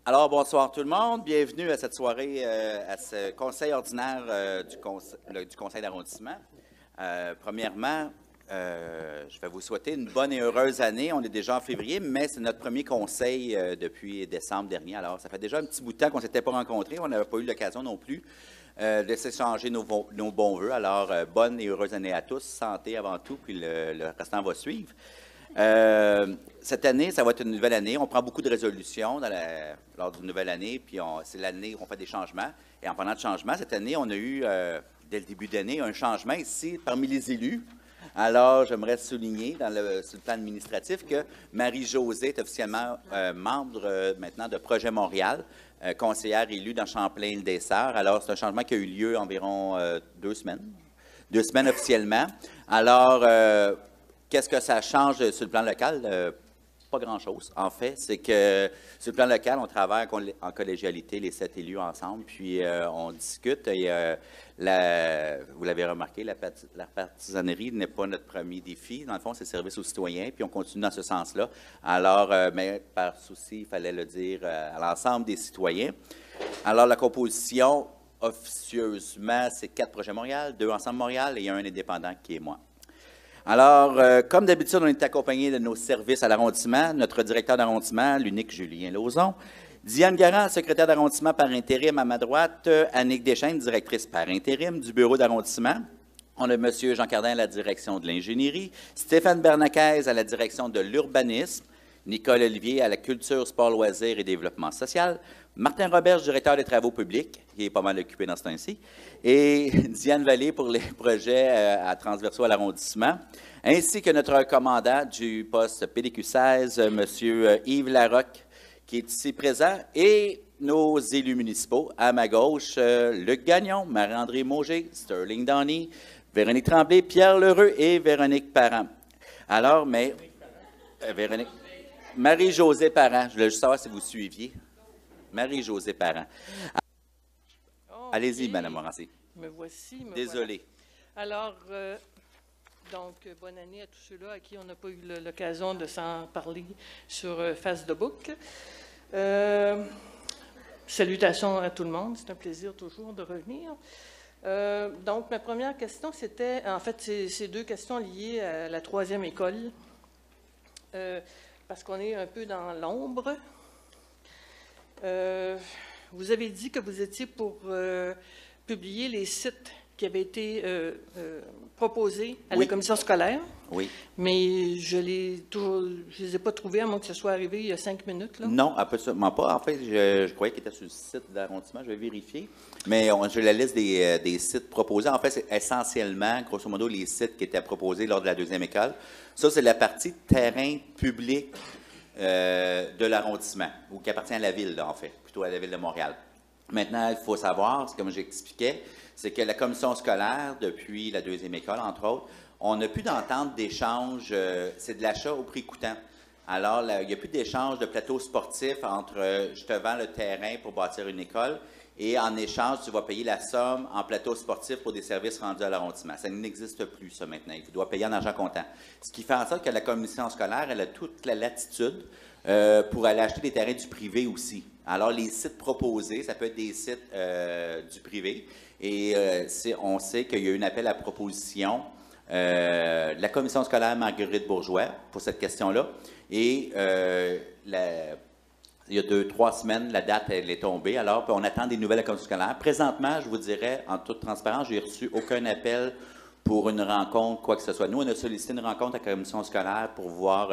Alors, bonsoir tout le monde. Bienvenue à cette soirée, à ce conseil ordinaire du conseil d'arrondissement. Premièrement, je vais vous souhaiter une bonne et heureuse année. On est déjà en février, mais c'est notre premier conseil depuis décembre dernier. Alors, ça fait déjà un petit bout de temps qu'on ne s'était pas rencontrés. On n'avait pas eu l'occasion non plus de s'échanger nos bons vœux. Alors, bonne et heureuse année à tous. Santé avant tout, puis le restant va suivre. Cette année, ça va être une nouvelle année. On prend beaucoup de résolutions lors d'une nouvelle année, puis c'est l'année où on fait des changements. Et en parlant de changements, cette année, on a eu, dès le début d'année, un changement ici parmi les élus. Alors, j'aimerais souligner sur le plan administratif que Marie-Josée est officiellement membre maintenant de Projet Montréal, conseillère élue dans Champlain-le-Dessert. Alors, c'est un changement qui a eu lieu environ 2 semaines. 2 semaines officiellement. Alors, qu'est-ce que ça change sur le plan local? Pas grand-chose. En fait, c'est que sur le plan local, on travaille en collégialité, les 7 élus ensemble, puis on discute. Et, vous l'avez remarqué, la partisanerie n'est pas notre premier défi. Dans le fond, c'est le service aux citoyens, puis on continue dans ce sens-là. Alors, mais par souci, il fallait le dire à l'ensemble des citoyens. Alors, la composition, officieusement, c'est 4 projets Montréal, 2 Ensemble Montréal et un indépendant qui est moi. Alors, comme d'habitude, on est accompagné de nos services à l'arrondissement, notre directeur d'arrondissement, l'unique Julien Lauzon, Diane Garand, secrétaire d'arrondissement par intérim à ma droite, Annick Deschênes, directrice par intérim du bureau d'arrondissement. On a M. Jean Cardin à la direction de l'ingénierie, Stéphane Bernaquez à la direction de l'urbanisme, Nicole Olivier à la culture, sport, loisirs et développement social, Martin Roberge, directeur des travaux publics, qui est pas mal occupé dans ce temps-ci, et Diane Vallée pour les projets à transversaux à l'arrondissement, ainsi que notre commandant du poste PDQ 16, M. Yves Larocque, qui est ici présent, et nos élus municipaux. À ma gauche, Luc Gagnon, Marie-André Mauger, Sterling Downey, Véronique Tremblay, Pierre Lheureux et Véronique Parent. Alors, mais... Véronique... Marie-Josée Parent, je voulais juste savoir si vous suiviez. Marie-Josée Parent. Allez-y, Mme Morancy. Me voici. Désolé. Voilà. Alors, donc, bonne année à tous ceux-là à qui on n'a pas eu l'occasion de s'en parler sur Face de Book. Salutations à tout le monde. C'est un plaisir toujours de revenir. Donc, ma première question, c'était, en fait, c'est 2 questions liées à la 3e école. Parce qu'on est un peu dans l'ombre. Vous avez dit que vous étiez pour publier les sites qui avaient été proposés à la commission scolaire. Oui. Mais je les ai pas trouvés, à moins que ce soit arrivé il y a 5 minutes. Là. Non, absolument pas. En fait, je croyais qu'il était sur le site d'arrondissement. Je vais vérifier. Mais j'ai la liste des sites proposés. En fait, c'est essentiellement, grosso modo, les sites qui étaient proposés lors de la 2e école. Ça, c'est la partie terrain public de l'arrondissement, ou qui appartient à la ville, là, en fait, plutôt à la ville de Montréal. Maintenant, il faut savoir, comme j'expliquais, c'est que la commission scolaire, depuis la 2e école, entre autres, on n'a plus d'entente d'échange, c'est de l'achat au prix coûtant. Alors, il n'y a plus d'échange de plateaux sportifs entre je te vends le terrain pour bâtir une école et en échange, tu vas payer la somme en plateau sportif pour des services rendus à l'arrondissement. Ça n'existe plus, ça, maintenant. Il doit payer en argent comptant. Ce qui fait en sorte que la commission scolaire, elle a toute la latitude pour aller acheter des terrains du privé aussi. Alors, les sites proposés, ça peut être des sites du privé. Et on sait qu'il y a eu un appel à proposition de la commission scolaire Marguerite Bourgeois pour cette question-là. Et il y a 2-3 semaines, la date, elle est tombée. Alors, on attend des nouvelles à la commission scolaire. Présentement, je vous dirais, en toute transparence, je n'ai reçu aucun appel pour une rencontre, quoi que ce soit. Nous, on a sollicité une rencontre à la commission scolaire pour voir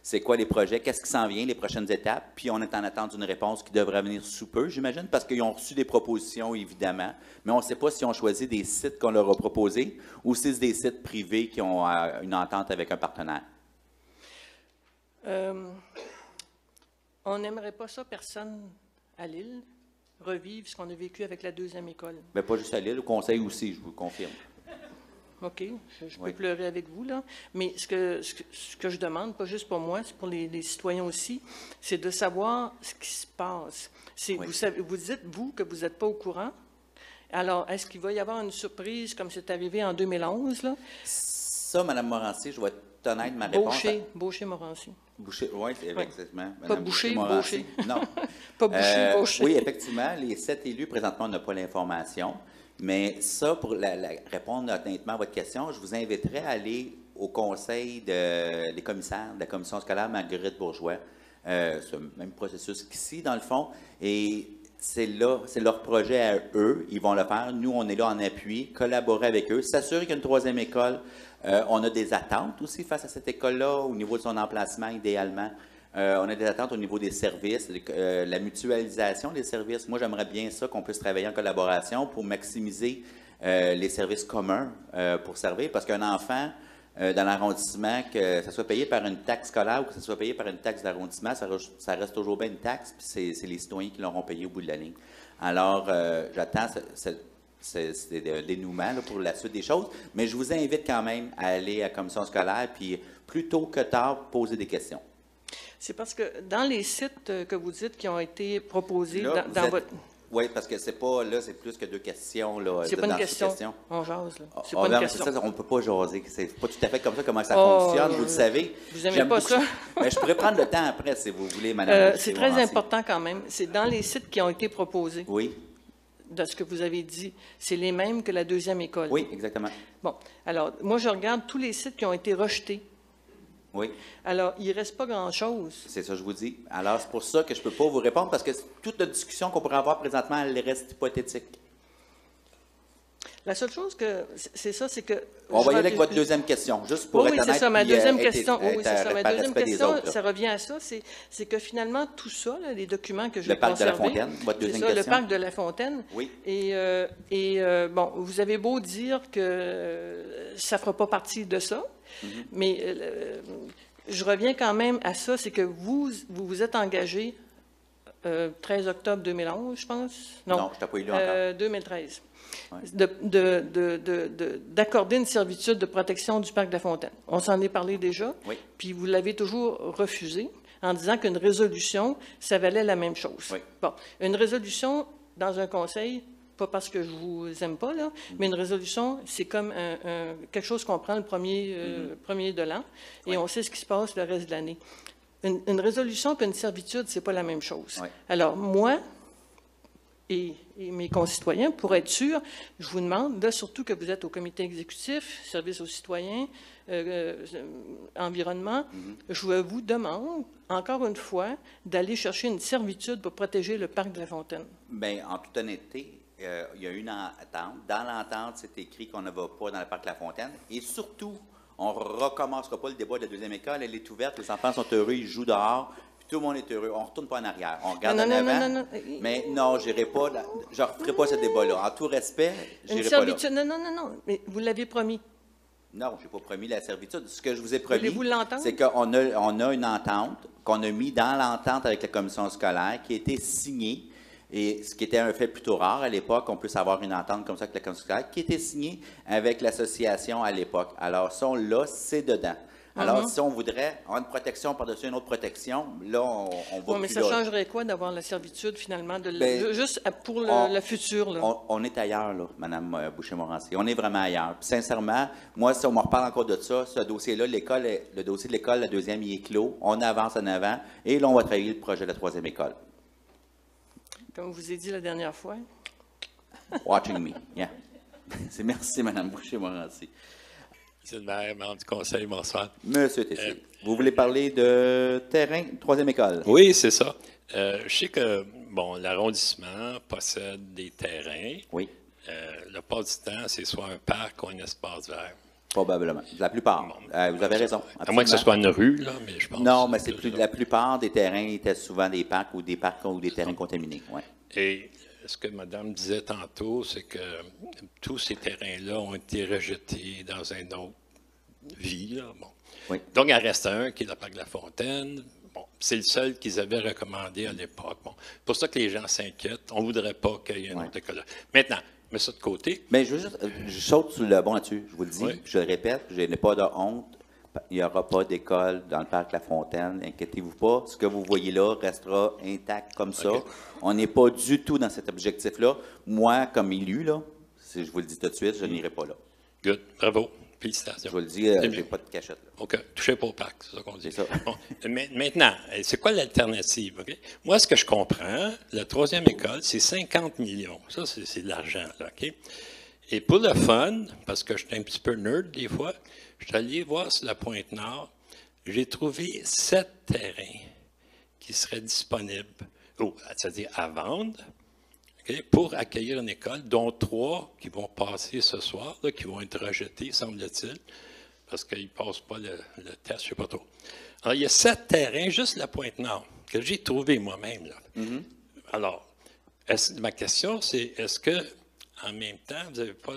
c'est quoi les projets, qu'est-ce qui s'en vient, les prochaines étapes. Puis, on est en attente d'une réponse qui devrait venir sous peu, j'imagine, parce qu'ils ont reçu des propositions, évidemment. Mais on ne sait pas si on choisit des sites qu'on leur a proposés ou si c'est des sites privés qui ont une entente avec un partenaire. On n'aimerait pas ça, personne à Lille, revivre ce qu'on a vécu avec la 2e école. Mais pas juste à Lille, au conseil aussi, je vous le confirme. OK, je peux pleurer avec vous, là. Mais ce que je demande, pas juste pour moi, c'est pour les citoyens aussi, c'est de savoir ce qui se passe. Oui. Vous dites, vous, que vous n'êtes pas au courant. Alors, est-ce qu'il va y avoir une surprise comme c'est arrivé en 2011, là? Ça, Mme Morancy, je vais être honnête, ma réponse... Boucher-Morancy. Boucher, oui, exactement. Pas Boucher. Non. Pas Boucher. Oui, effectivement, les 7 élus, présentement, on n'a pas l'information. Mais ça, pour répondre honnêtement à votre question, je vous inviterais à aller au conseil des commissaires de la commission scolaire Marguerite Bourgeois. C'est le même processus qu'ici, dans le fond. Et c'est leur projet à eux. Ils vont le faire. Nous, on est là en appui, collaborer avec eux, s'assurer qu'il y a une troisième école. On a des attentes aussi face à cette école-là, au niveau de son emplacement, idéalement. On a des attentes au niveau des services, la mutualisation des services. Moi, j'aimerais bien ça, qu'on puisse travailler en collaboration pour maximiser les services communs pour servir. Parce qu'un enfant dans l'arrondissement, que ça soit payé par une taxe scolaire ou que ça soit payé par une taxe d'arrondissement, ça reste toujours bien une taxe, puis c'est les citoyens qui l'auront payé au bout de la ligne. Alors, j'attends c'est dénouement là, pour la suite des choses, mais je vous invite quand même à aller à la commission scolaire, puis plus tôt que tard, poser des questions. C'est parce que dans les sites que vous dites qui ont été proposés là, dans votre... Oui, parce que c'est pas, là, c'est plus que 2 questions. Là, c'est pas une question. On jase, là. C'est pas une question. Ça, on ne peut pas jaser. C'est pas tout à fait comme ça comment ça fonctionne, vous le savez. Vous n'aimez pas ça? Mais je pourrais prendre le temps après, si vous voulez, madame. C'est très important quand même. C'est dans les sites qui ont été proposés. Oui. De ce que vous avez dit, c'est les mêmes que la deuxième école. Oui, exactement. Bon, alors, moi, je regarde tous les sites qui ont été rejetés. Oui. Alors, il ne reste pas grand-chose. C'est ça, je vous dis. Alors, c'est pour ça que je ne peux pas vous répondre, parce que toute la discussion qu'on pourrait avoir présentement, elle reste hypothétique. La seule chose que, c'est ça, c'est que... On va y aller avec votre deuxième question, juste pour être honnête. Oui, c'est ça, ma deuxième question. Oui, c'est ça, ma par deuxième respect des question, autres, ça revient à ça, c'est que finalement, tout ça, là, les documents que j'ai Le parc de la conservés, Fontaine, votre deuxième c'est ça, question. le parc de la Fontaine. Oui. Et bon, vous avez beau dire que ça ne fera pas partie de ça, mais je reviens quand même à ça, c'est que vous êtes engagé 13 octobre 2011, je pense. Non, je t'ai pas eu là encore. 2013. Ouais. D'accorder une servitude de protection du parc de la Fontaine. On s'en est parlé déjà, oui. Puis vous l'avez toujours refusé en disant qu'une résolution, ça valait la même chose. Oui. Bon, une résolution dans un conseil, pas parce que je vous aime pas, là, mais une résolution, c'est comme quelque chose qu'on prend le premier de l'an et on sait ce qui se passe le reste de l'année. Une résolution qu'une servitude, c'est pas la même chose. Oui. Alors, moi et mes concitoyens, pour être sûr, je vous demande, là, surtout que vous êtes au comité exécutif, service aux citoyens, environnement, je vous demande, encore une fois, d'aller chercher une servitude pour protéger le parc de la Fontaine. Bien, en toute honnêteté, il y a une entente. Dans l'entente, c'est écrit qu'on ne va pas dans le parc de la Fontaine. Et surtout, on ne recommencera pas le débat de la deuxième école. Elle est ouverte, les enfants sont heureux, ils jouent dehors. Tout le monde est heureux. On ne retourne pas en arrière. On regarde en avant. Non. Mais non, je ne referai pas ce débat-là. En tout respect, je n'irai pas là. Non. Mais vous l'avez promis. Non, je n'ai pas promis la servitude. Ce que je vous ai promis, c'est qu'on a une entente qu'on a mis dans l'entente avec la commission scolaire qui a été signée, et ce qui était un fait plutôt rare à l'époque, on puisse avoir une entente comme ça avec la commission scolaire, qui a été signée avec l'association à l'époque. Alors, ça, là, c'est dedans. Alors, si on voudrait avoir une protection par-dessus une autre protection, là, on va mais plus ça là. changerait quoi d'avoir la servitude, finalement, juste pour le futur? Là. On est ailleurs, là, Mme Boucher-Morancy. On est vraiment ailleurs. Puis, sincèrement, moi, si on me reparle encore de ça, ce dossier-là, le dossier de l'école, la deuxième, il est clos. On avance en avant. Et là, on va travailler le projet de la troisième école. Comme je vous ai dit la dernière fois. Watching me, yeah. Merci, Mme Boucher-Morancy. Monsieur le maire, membre du conseil, bonsoir. Monsieur Tessier, vous voulez parler de terrain, troisième école? Oui, c'est ça. Je sais que, bon, l'arrondissement possède des terrains. Oui. Le pas du temps, c'est soit un parc ou un espace vert. Probablement. La plupart. Vous avez raison. À moins que ce soit une rue, là, mais je pense. Non, mais c'est plus. La plupart des terrains étaient souvent des parcs ou des terrains contaminés. Ouais. Et ce que Madame disait tantôt, c'est que tous ces terrains-là ont été rejetés dans une autre vie. Là. Bon. Oui. Donc, il en reste un qui est le parc de la Fontaine. Bon, c'est le seul qu'ils avaient recommandé à l'époque. Bon, c'est pour ça que les gens s'inquiètent. On ne voudrait pas qu'il y ait une autre école là. Maintenant, mets ça de côté. Mais je saute sur le bon là-dessus. Je vous le dis, je le répète, je n'ai pas de honte. Il n'y aura pas d'école dans le parc La Fontaine. Inquiétez-vous pas. Ce que vous voyez là restera intact comme ça. On n'est pas du tout dans cet objectif-là. Moi, comme élu, là, si je vous le dis tout de suite, je n'irai pas là. Good. Bravo. félicitations. Je vous le dis, je n'ai pas de cachette. Là. OK, touchez pas au parc, c'est ça qu'on dit. C'est ça. Bon, maintenant, c'est quoi l'alternative? Okay? Moi, ce que je comprends, la troisième école, c'est 50 millions. Ça, c'est de l'argent, là, OK? Et pour le fun, parce que je suis un petit peu nerd des fois, je suis allé voir sur la Pointe-Nord, j'ai trouvé 7 terrains qui seraient disponibles, c'est-à-dire à vendre, okay, pour accueillir une école, dont 3 qui vont passer ce soir, là, qui vont être rejetés, semble-t-il, parce qu'ils ne passent pas le test, je ne sais pas trop. Alors, il y a 7 terrains, juste la Pointe-Nord, que j'ai trouvé moi-même. Là. Mm-hmm. Alors, ma question, c'est est-ce que, en même temps, vous n'avez pas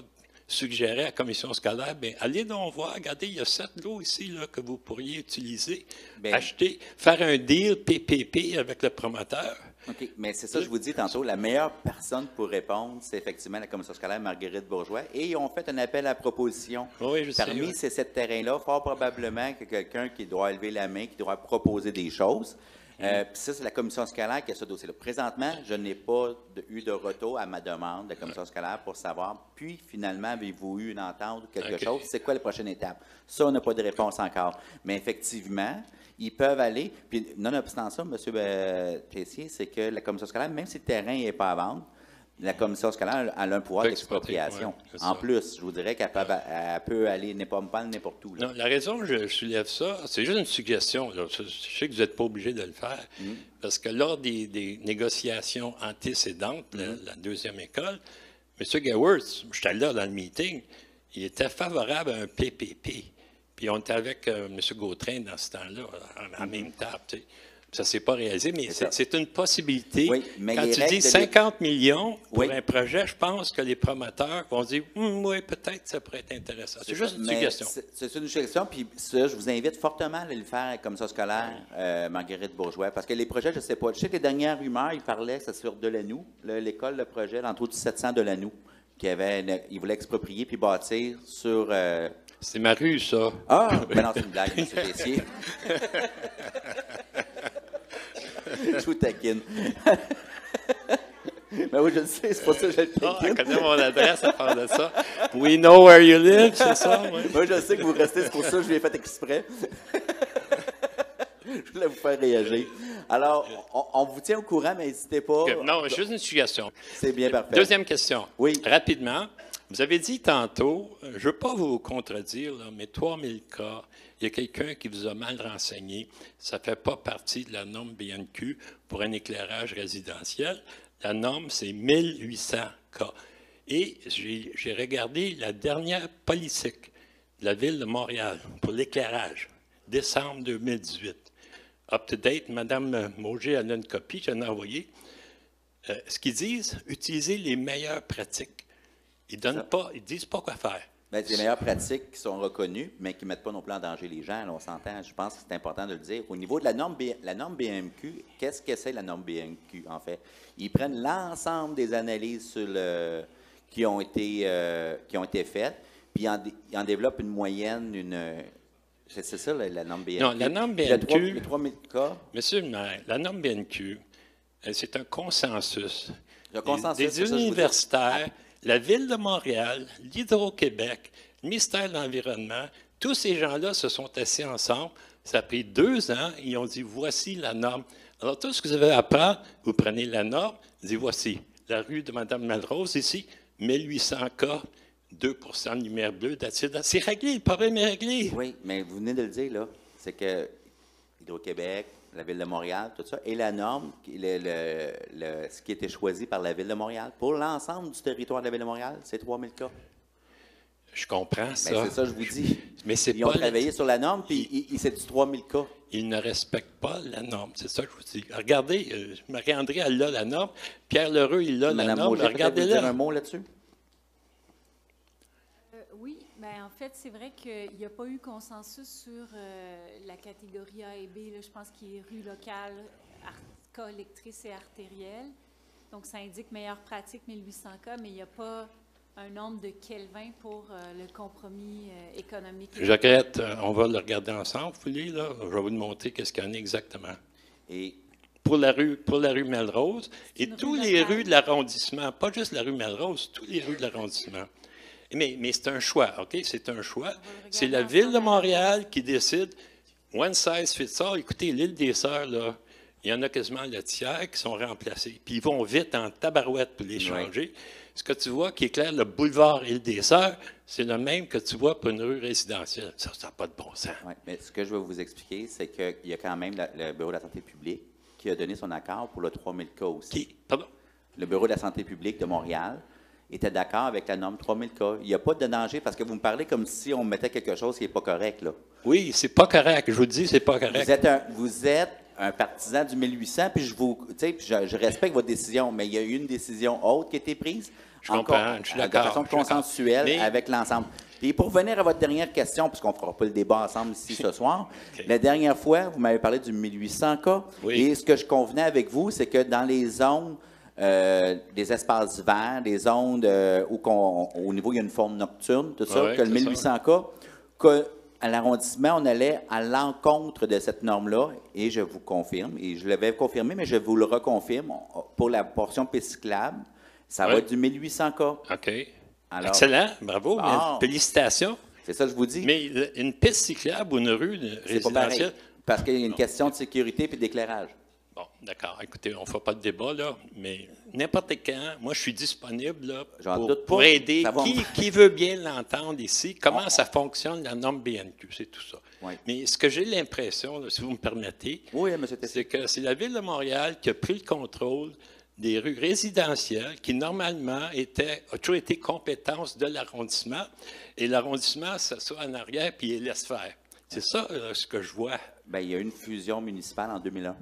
suggéré à la commission scolaire, bien, allez donc voir, regardez, il y a 7 lots ici là, que vous pourriez utiliser, acheter, faire un deal PPP avec le promoteur. OK, mais c'est ça, je vous dis tantôt, la meilleure personne pour répondre, c'est effectivement la commission scolaire Marguerite Bourgeois. Et ils ont fait un appel à proposition. Oui, je sais. Parmi ces 7 terrains-là, fort probablement que quelqu'un qui doit lever la main, qui doit proposer des choses. Puis ça, c'est la commission scolaire qui a ce dossier-là. Présentement, je n'ai pas eu de retour à ma demande de la commission scolaire pour savoir, puis finalement, avez-vous eu une entente ou quelque chose? C'est quoi la prochaine étape? Ça, on n'a pas de réponse encore. Mais effectivement, ils peuvent aller. Puis, nonobstant ça, M. Tessier, c'est que la commission scolaire, même si le terrain n'est pas à vendre, la commission scolaire elle a un pouvoir d'expropriation. Ouais, en plus, je vous dirais qu'elle peut aller n'importe où. Là. Non, la raison que je soulève ça, c'est juste une suggestion. Là. Je sais que vous n'êtes pas obligé de le faire, parce que lors des négociations antécédentes, la deuxième école, M. Gaworth, j'étais là dans le meeting, il était favorable à un PPP. Puis on était avec M. Gautrin dans ce temps-là, à la même table. Tu sais. Ça ne s'est pas réalisé, mais c'est une possibilité. Oui, mais quand tu dis 50 millions pour un projet, je pense que les promoteurs vont dire oui, peut-être ça pourrait être intéressant. C'est juste une suggestion. C'est une suggestion, puis ça, je vous invite fortement à le faire comme ça scolaire, Marguerite Bourgeois, parce que les projets, je ne sais pas. Je sais que les dernières rumeurs, ils parlaient, c'est sur Delanou, l'école, le projet, l'entrée du 700 Delanou, ils voulaient exproprier puis bâtir sur... C'est ma rue, ça. Ah! Ben non, c'est une blague, M. Tessier. Je vous taquine. Ben oui, je le sais, c'est pas ça que je le taquine. Elle connaît mon adresse à part de ça. We know where you live, c'est ça? Oui, moi, je sais que vous restez, c'est pour ça que je l'ai fait exprès. Je voulais vous faire réagir. Alors, on vous tient au courant, mais n'hésitez pas. Okay. Non, juste une suggestion. C'est bien parfait. Deuxième question. Oui. Rapidement. Vous avez dit tantôt, je ne veux pas vous contredire, là, mais 3000 cas, il y a quelqu'un qui vous a mal renseigné. Ça ne fait pas partie de la norme BNQ pour un éclairage résidentiel. La norme, c'est 1800 cas. Et j'ai regardé la dernière politique de la Ville de Montréal pour l'éclairage, décembre 2018. Up-to-date, Mme Mauger elle a une copie, j'en ai envoyé. Ce qu'ils disent, utilisez les meilleures pratiques. Ils ne disent pas quoi faire. Bien, c'est les meilleures pratiques qui sont reconnues, mais qui ne mettent pas non plus en danger les gens. Là, on s'entend. Je pense que c'est important de le dire. Au niveau de la norme BMQ, qu'est-ce que c'est la norme BMQ, en fait? Ils prennent l'ensemble des analyses qui ont été faites, puis ils en développent une moyenne, c'est ça, la norme BNQ? Non, la norme BNQ, les 3000 cas. Monsieur le maire, la norme BNQ, c'est un consensus. Des universitaires, la Ville de Montréal, l'Hydro-Québec, le ministère de l'Environnement, tous ces gens-là se sont assis ensemble. Ça a pris 2 ans. Ils ont dit, voici la norme. Alors, tout ce que vous avez à apprendre, vous prenez la norme, vous dites, voici la rue de Mme Malrose, ici, 1800 cas, 2 de lumière bleue, c'est réglé, le problème est réglé. Oui, mais vous venez de le dire, là. C'est que Hydro-Québec, la Ville de Montréal, tout ça, et la norme, ce qui a été choisi par la Ville de Montréal, pour l'ensemble du territoire de la Ville de Montréal, c'est 3000 cas. Je comprends ça. Ben, c'est ça que je vous dis. Mais c'est ils ont travaillé sur la norme, puis c'est du 3000 cas. Ils ne respectent pas la norme, c'est ça que je vous dis. Regardez, Marie-André, elle a la norme, Pierre Lheureux, il a la norme, regardez-la. Dire un mot là-dessus? Oui, bien, en fait, c'est vrai qu'il n'y a pas eu consensus sur la catégorie A et B. Là, je pense qu'il est rue locale, cas électrice et artérielle. Donc, ça indique meilleure pratique 1800 cas, mais il n'y a pas un nombre de Kelvin pour le compromis économique. Je regrette, on va le regarder ensemble, vous voulez, là? Je vais vous montrer qu'est-ce qu'il y en a exactement. Et pour la rue Melrose, et toutes les rues de l'arrondissement, pas juste la rue Melrose, toutes les rues de l'arrondissement. Mais c'est un choix, OK? C'est un choix. C'est la Ville de Montréal qui décide, one size fits all. Écoutez, l'île des Sœurs, là, il y en a quasiment le tiers qui sont remplacés. Puis ils vont vite en tabarouette pour les changer. Oui. Ce que tu vois qui éclaire le boulevard Île des Sœurs, c'est le même que tu vois pour une rue résidentielle. Ça n'a pas de bon sens. Oui, mais ce que je vais vous expliquer, c'est qu'il y a quand même le Bureau de la santé publique qui a donné son accord pour le 3000 cas aussi. Qui? Pardon? Le Bureau de la santé publique de Montréal était d'accord avec la norme 3000 cas. Il n'y a pas de danger parce que vous me parlez comme si on mettait quelque chose qui n'est pas correct, là. Oui, c'est pas correct. Je vous dis, c'est pas correct. Vous êtes un partisan du 1800, puis je respecte votre décision, mais il y a eu une décision autre qui a été prise. Je comprends, je suis d'accord. De façon consensuelle avec l'ensemble. Et pour revenir à votre dernière question, puisqu'on ne fera pas le débat ensemble ici ce soir, la dernière fois, vous m'avez parlé du 1800 cas, et ce que je convenais avec vous, c'est que dans les zones des espaces verts, des zones où au niveau il y a une forme nocturne, tout ça, que le 1800 cas, qu'à l'arrondissement, on allait à l'encontre de cette norme-là, et je vous confirme, et je l'avais confirmé, mais je vous le reconfirme, pour la portion piste cyclable, ça va être du 1800 cas. OK. Alors, excellent, bravo, félicitations. C'est ça que je vous dis. Mais une piste cyclable ou une rue résidentielle? Pas pareil, parce qu'il y a une question de sécurité et d'éclairage. Bon, d'accord. Écoutez, on ne fait pas de débat, là, mais n'importe quand, moi, je suis disponible là, pour aider. Qui veut bien l'entendre ici? Comment ça fonctionne, la norme BNQ? C'est tout ça. Oui. Mais ce que j'ai l'impression, si vous me permettez, c'est que c'est la Ville de Montréal qui a pris le contrôle des rues résidentielles qui, normalement, ont toujours été compétence de l'arrondissement. Et l'arrondissement s'assoit en arrière puis il laisse faire. C'est ça ce que je vois. Bien, il y a eu une fusion municipale en 2001.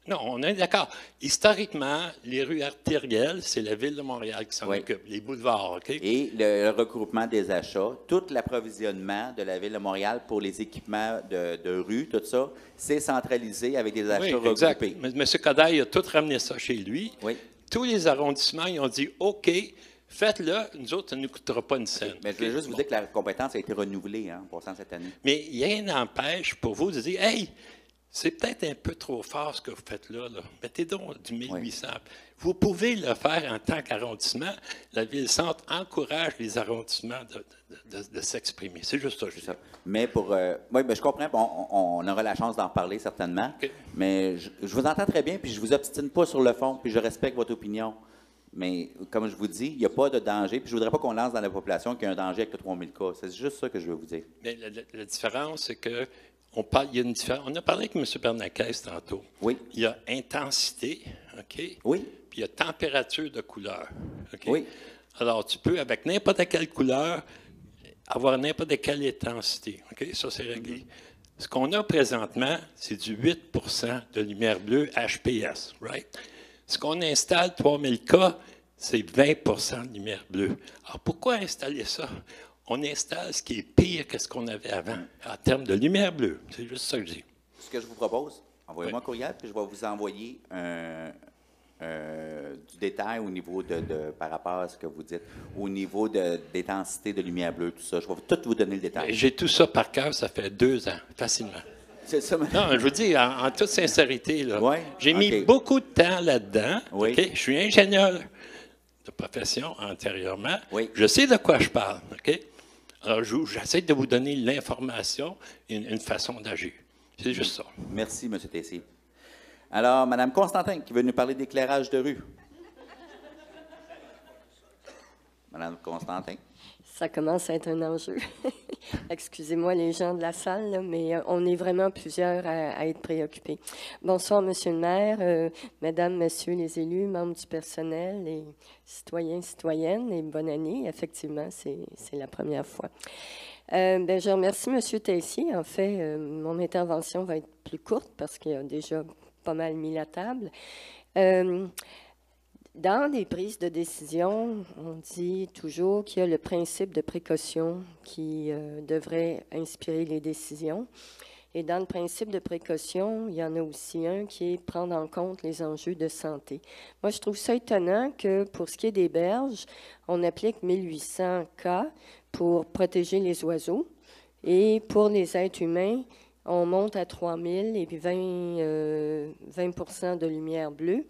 Non, on est d'accord. Historiquement, les rues artérielles, c'est la Ville de Montréal qui s'en occupe, les boulevards, OK? Et le regroupement des achats, tout l'approvisionnement de la Ville de Montréal pour les équipements de rue, tout ça, c'est centralisé avec des achats regroupés. M. Coderre a tout ramené ça chez lui. Oui. Tous les arrondissements, ils ont dit « OK, faites-le, nous autres, ça ne nous coûtera pas une scène. » Mais je veux juste vous dire que la compétence a été renouvelée en passant cette année. Mais rien n'empêche pour vous de dire « Hey, c'est peut-être un peu trop fort ce que vous faites là. Mettez donc du 1800. Oui. Vous pouvez le faire en tant qu'arrondissement. La Ville-Centre encourage les arrondissements de s'exprimer. C'est juste ça. Mais je comprends. On aura la chance d'en reparler certainement. Okay. Mais je vous entends très bien, puis je ne vous obstine pas sur le fond, puis je respecte votre opinion. Mais comme je vous dis, il n'y a pas de danger. Puis je ne voudrais pas qu'on lance dans la population qu'il y a un danger avec le 3000 cas. C'est juste ça que je veux vous dire. Mais la différence, c'est que on a parlé avec M. Bernacquez tantôt. Oui. Il y a intensité, OK? Oui. Puis il y a température de couleur, OK? Oui. Alors, tu peux, avec n'importe quelle couleur, avoir n'importe quelle intensité, OK? Ça, c'est réglé. Ce qu'on a présentement, c'est du 8 de lumière bleue HPS, right? Ce qu'on installe, 3000 K, c'est 20 de lumière bleue. Alors, pourquoi installer ça? On installe ce qui est pire que ce qu'on avait avant, en termes de lumière bleue. C'est juste ça que je dis. Ce que je vous propose, envoyez-moi un courriel, puis je vais vous envoyer du détail au niveau par rapport à ce que vous dites, au niveau d'intensité de lumière bleue, tout ça. Je vais tout vous donner le détail. J'ai tout ça par cœur, ça fait 2 ans, facilement. C'est ça, non, je vous dis, en toute sincérité, j'ai mis beaucoup de temps là-dedans. Oui. Okay? Je suis ingénieur de profession antérieurement. Oui. Je sais de quoi je parle, OK? Alors, j'essaie de vous donner l'information et une façon d'agir. C'est juste ça. Merci, M. Tessier. Alors, Mme Constantin, qui veut nous parler d'éclairage de rue. Mme Constantin. Ça commence à être un enjeu. Excusez-moi les gens de la salle, là, mais on est vraiment plusieurs à être préoccupés. Bonsoir, Monsieur le maire, Mesdames, Messieurs les élus, membres du personnel et citoyens, citoyennes, et bonne année. Effectivement, c'est la première fois. Je remercie M. Tessier. En fait, mon intervention va être plus courte parce qu'il a déjà pas mal mis la table. Dans les prises de décision, on dit toujours qu'il y a le principe de précaution qui devrait inspirer les décisions. Et dans le principe de précaution, il y en a aussi un qui est prendre en compte les enjeux de santé. Moi, je trouve ça étonnant que pour ce qui est des berges, on applique 1800 cas pour protéger les oiseaux. Et pour les êtres humains, on monte à 3000 et puis 20 de lumière bleue.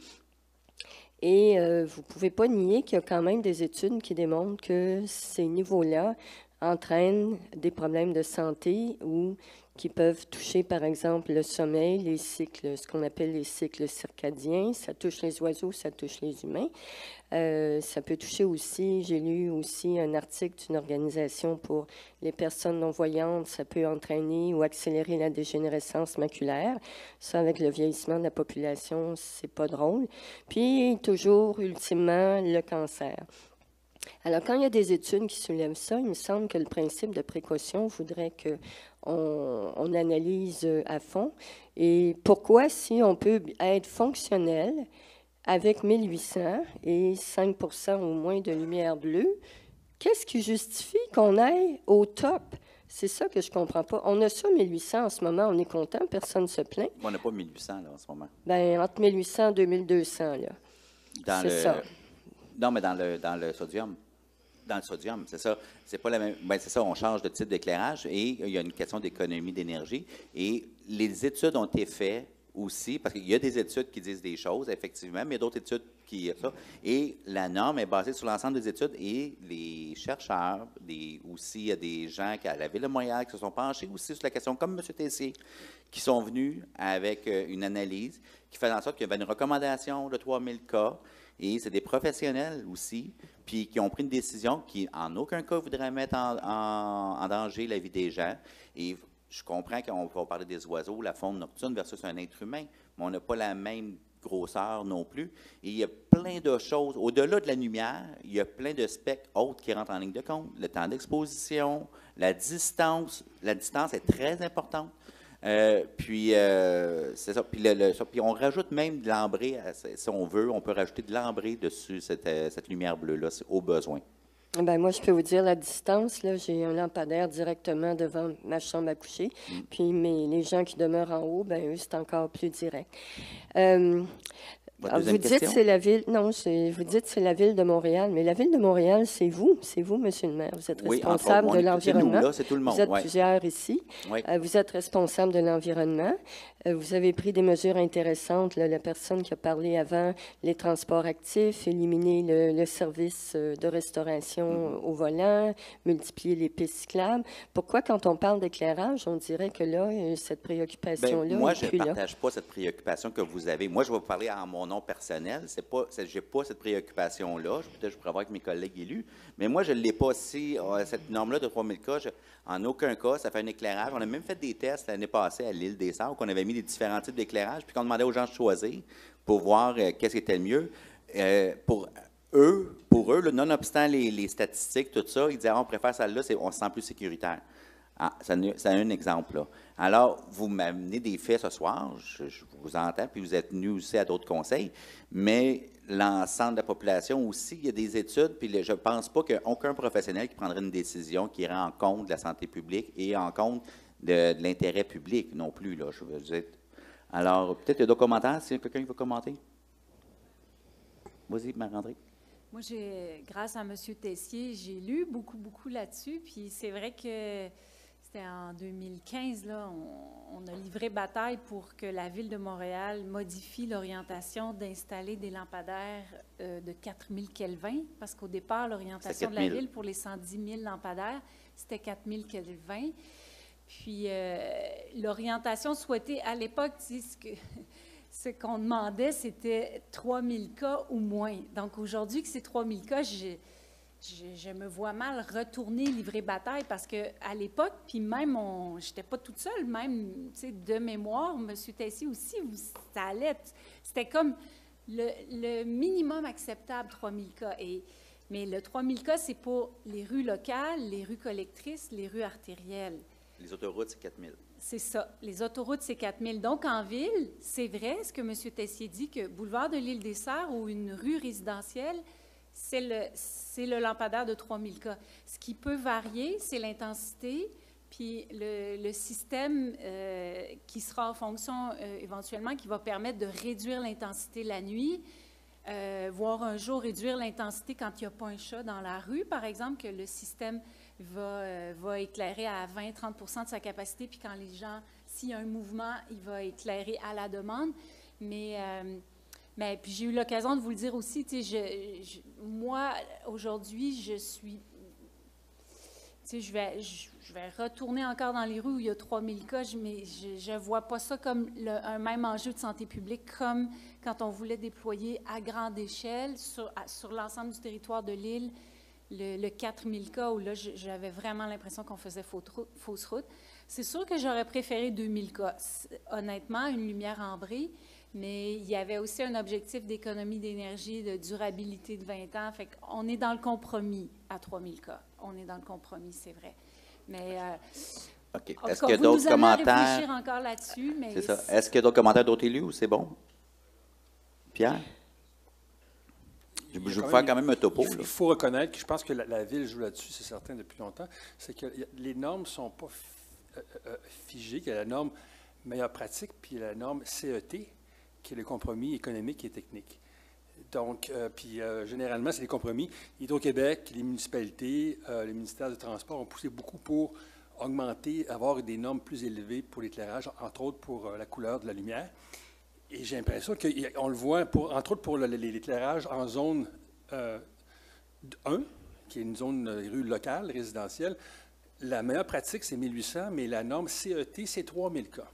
Et vous ne pouvez pas nier qu'il y a quand même des études qui démontrent que ces niveaux-là entraînent des problèmes de santé ou qui peuvent toucher, par exemple, le sommeil, les cycles, ce qu'on appelle les cycles circadiens. Ça touche les oiseaux, ça touche les humains. Ça peut toucher aussi, j'ai lu aussi un article d'une organisation pour les personnes non-voyantes, ça peut entraîner ou accélérer la dégénérescence maculaire. Ça, avec le vieillissement de la population, c'est pas drôle. Puis, toujours, ultimement, le cancer. Alors, quand il y a des études qui soulèvent ça, il me semble que le principe de précaution voudrait qu'on analyse à fond. Et pourquoi, si on peut être fonctionnel avec 1800 et 5 au moins de lumière bleue, qu'est-ce qui justifie qu'on aille au top? C'est ça que je ne comprends pas. On a ça 1800 en ce moment, on est content, personne ne se plaint. On n'a pas 1800 là, en ce moment. Bien, entre 1800 et 2200, là. C'est ça. Non, mais dans le sodium. Dans le sodium, c'est ça. C'est pas la même. Ben, c'est ça, on change de type d'éclairage et il y a une question d'économie d'énergie. Et les études ont été faites aussi, parce qu'il y a des études qui disent des choses, effectivement, mais il y a d'autres études qui... Ça. Et la norme est basée sur l'ensemble des études et les chercheurs, aussi, il y a des gens à la Ville de Montréal qui se sont penchés aussi sur la question, comme M. Tessier, qui sont venus avec une analyse qui fait en sorte qu'il y avait une recommandation de 3000 cas, et c'est des professionnels aussi, puis qui ont pris une décision qui, en aucun cas, voudrait mettre en danger la vie des gens. Et je comprends qu'on va parler des oiseaux, la faune nocturne versus un être humain, mais on n'a pas la même grosseur non plus. Et il y a plein de choses. Au-delà de la lumière, il y a plein de specs autres qui rentrent en ligne de compte. Le temps d'exposition, la distance. La distance est très importante. C'est ça. Puis on rajoute même de l'ambré, si on veut, on peut rajouter de l'ambré dessus cette lumière bleue-là, au besoin. Bien, moi, je peux vous dire la distance. Là, j'ai un lampadaire directement devant ma chambre à coucher. Puis les gens qui demeurent en haut, bien, eux, c'est encore plus direct. Vous dites c'est la ville. Non, vous dites c'est la ville de Montréal, mais la ville de Montréal, c'est vous, monsieur le maire. Vous êtes responsable de l'environnement. C'est tout le monde. Vous êtes plusieurs ici. Oui. Vous êtes responsable de l'environnement. Vous avez pris des mesures intéressantes. Là, la personne qui a parlé avant, les transports actifs, éliminer le service de restauration au volant, multiplier les pistes cyclables. Pourquoi, quand on parle d'éclairage, on dirait que là, cette préoccupation-là moi, je ne partage pas cette préoccupation que vous avez. Moi, je vais vous parler en mon nom personnel. Je n'ai pas cette préoccupation-là. Peut-être que je pourrais avoir avec mes collègues élus. Mais moi, je ne l'ai pas si. Cette norme-là de 3000 cas, en aucun cas, ça fait un éclairage. On a même fait des tests l'année passée à l'île des Sœurs, qu'on avait mis des différents types d'éclairage, puis qu'on demandait aux gens de choisir pour voir qu'est-ce qui était le mieux. Pour eux, là, nonobstant les statistiques, tout ça, ils disaient on préfère celle-là, on se sent plus sécuritaire. Ah, c'est un exemple, là. Alors, vous m'amenez des faits ce soir, je vous entends, puis vous êtes venus aussi à d'autres conseils, mais l'ensemble de la population aussi, il y a des études, puis je ne pense pas qu'aucun professionnel qui prendrait une décision qui rend en compte de la santé publique et en compte de l'intérêt public non plus, là, je veux dire. Alors, peut-être qu'il y a d'autres commentaires, si quelqu'un veut commenter. Vas-y, Marc-André. Moi, grâce à M. Tessier, j'ai lu beaucoup là-dessus, puis c'est vrai que c'était en 2015, là, on a livré bataille pour que la Ville de Montréal modifie l'orientation d'installer des lampadaires de 4000 Kelvin, parce qu'au départ, l'orientation de la Ville pour les 110 000 lampadaires, c'était 4000 Kelvin. Puis l'orientation souhaitée à l'époque, ce qu'on demandait, c'était 3000 cas ou moins. Donc aujourd'hui, que c'est 3000 cas, je me vois mal retourner livrer bataille parce qu'à l'époque, puis même, je n'étais pas toute seule, même de mémoire, M. Tessier aussi, ça allait. C'était comme le minimum acceptable, 3000 cas. Mais le 3000 cas, c'est pour les rues locales, les rues collectrices, les rues artérielles. Les autoroutes, c'est 4000. C'est ça. Les autoroutes, c'est 4000. Donc, en ville, c'est vrai ce que M. Tessier dit, que boulevard de l'Île des Sœurs ou une rue résidentielle, c'est le lampadaire de 3000 cas. Ce qui peut varier, c'est l'intensité, puis le système qui sera en fonction éventuellement, qui va permettre de réduire l'intensité la nuit, voire un jour réduire l'intensité quand il n'y a pas un chat dans la rue, par exemple, que le système va éclairer à 20-30 de sa capacité, puis quand les gens, s'il y a un mouvement, il va éclairer à la demande. Mais Mais puis j'ai eu l'occasion de vous le dire aussi, tu sais, moi, aujourd'hui, je suis... Tu sais, je vais retourner encore dans les rues où il y a 3000 cas, mais je ne vois pas ça comme un même enjeu de santé publique, comme quand on voulait déployer à grande échelle sur l'ensemble du territoire de l'île le 4000 cas, où là, j'avais vraiment l'impression qu'on faisait fausse route. C'est sûr que j'aurais préféré 2000 cas. Honnêtement, une lumière ambrée, mais il y avait aussi un objectif d'économie d'énergie, de durabilité de 20 ans. Fait qu'on est dans le compromis à 3000 cas. On est dans le compromis, c'est vrai. Mais OK. en Est-ce tout qu'il y cas, a vous d'autres nous amenez à commentaires? réfléchir encore là-dessus. Mais C'est ça. Est-ce qu'il y a d'autres commentaires d'autres élus ou c'est bon? Pierre? Je vais faire quand même un topo. Il faut reconnaître que je pense que la Ville joue là-dessus, c'est certain, depuis longtemps. C'est que les normes ne sont pas figées. Il y a la norme meilleure pratique, puis il y a la norme CET, qui est le compromis économique et technique. Donc, généralement, c'est des compromis. Hydro-Québec, les municipalités, les ministères du Transport ont poussé beaucoup pour augmenter, avoir des normes plus élevées pour l'éclairage, entre autres pour la couleur de la lumière. Et j'ai l'impression qu'on le voit, entre autres pour l'éclairage en zone 1, qui est une zone rue locale, résidentielle. La meilleure pratique, c'est 1800, mais la norme CET, c'est 3000 cas.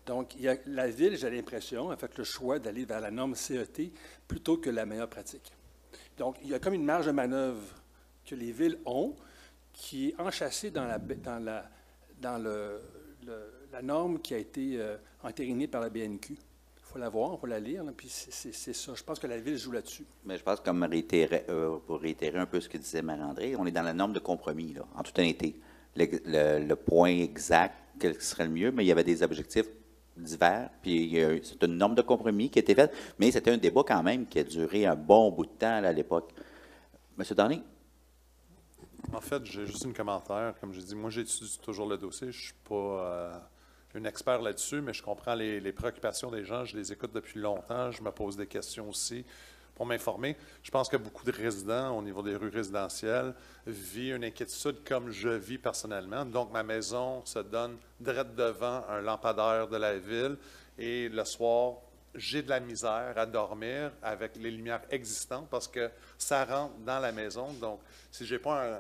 Donc, la Ville, j'ai l'impression, a fait le choix d'aller vers la norme CET plutôt que la meilleure pratique. Donc, il y a comme une marge de manœuvre que les villes ont qui est enchâssée dans la norme qui a été entérinée par la BNQ. Il faut la voir, il faut la lire, puis c'est ça. Je pense que la Ville joue là-dessus. Mais je pense, pour réitérer un peu ce que disait Marc-André, on est dans la norme de compromis, là, en toute honnêteté. Le point exact, quel serait le mieux, mais il y avait des objectifs divers, puis c'est une norme de compromis qui a été faite, mais c'était un débat quand même qui a duré un bon bout de temps à l'époque. Monsieur Darnay? En fait, j'ai juste un commentaire. Comme je dis, moi, j'étudie toujours le dossier. Je ne suis pas un expert là-dessus, mais je comprends les préoccupations des gens. Je les écoute depuis longtemps. Je me pose des questions aussi pour m'informer. Je pense que beaucoup de résidents, au niveau des rues résidentielles, vivent une inquiétude comme je vis personnellement. Donc, ma maison se donne direct devant un lampadaire de la ville et le soir, j'ai de la misère à dormir avec les lumières existantes parce que ça rentre dans la maison. Donc, si je n'ai pas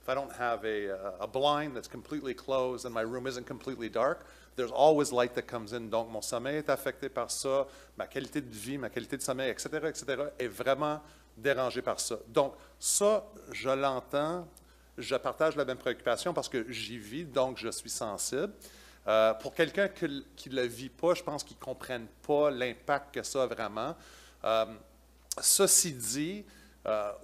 if I don't have a blind that's completely closed and my room isn't completely dark, there's always light that comes in. Donc, mon sommeil est affecté par ça, ma qualité de vie, ma qualité de sommeil, etc., est vraiment dérangée par ça. Donc, ça, je l'entends, je partage la même préoccupation parce que j'y vis, donc je suis sensible. Pour quelqu'un qui ne le vit pas, je pense qu'ils ne comprennent pas l'impact que ça a vraiment. Ceci dit,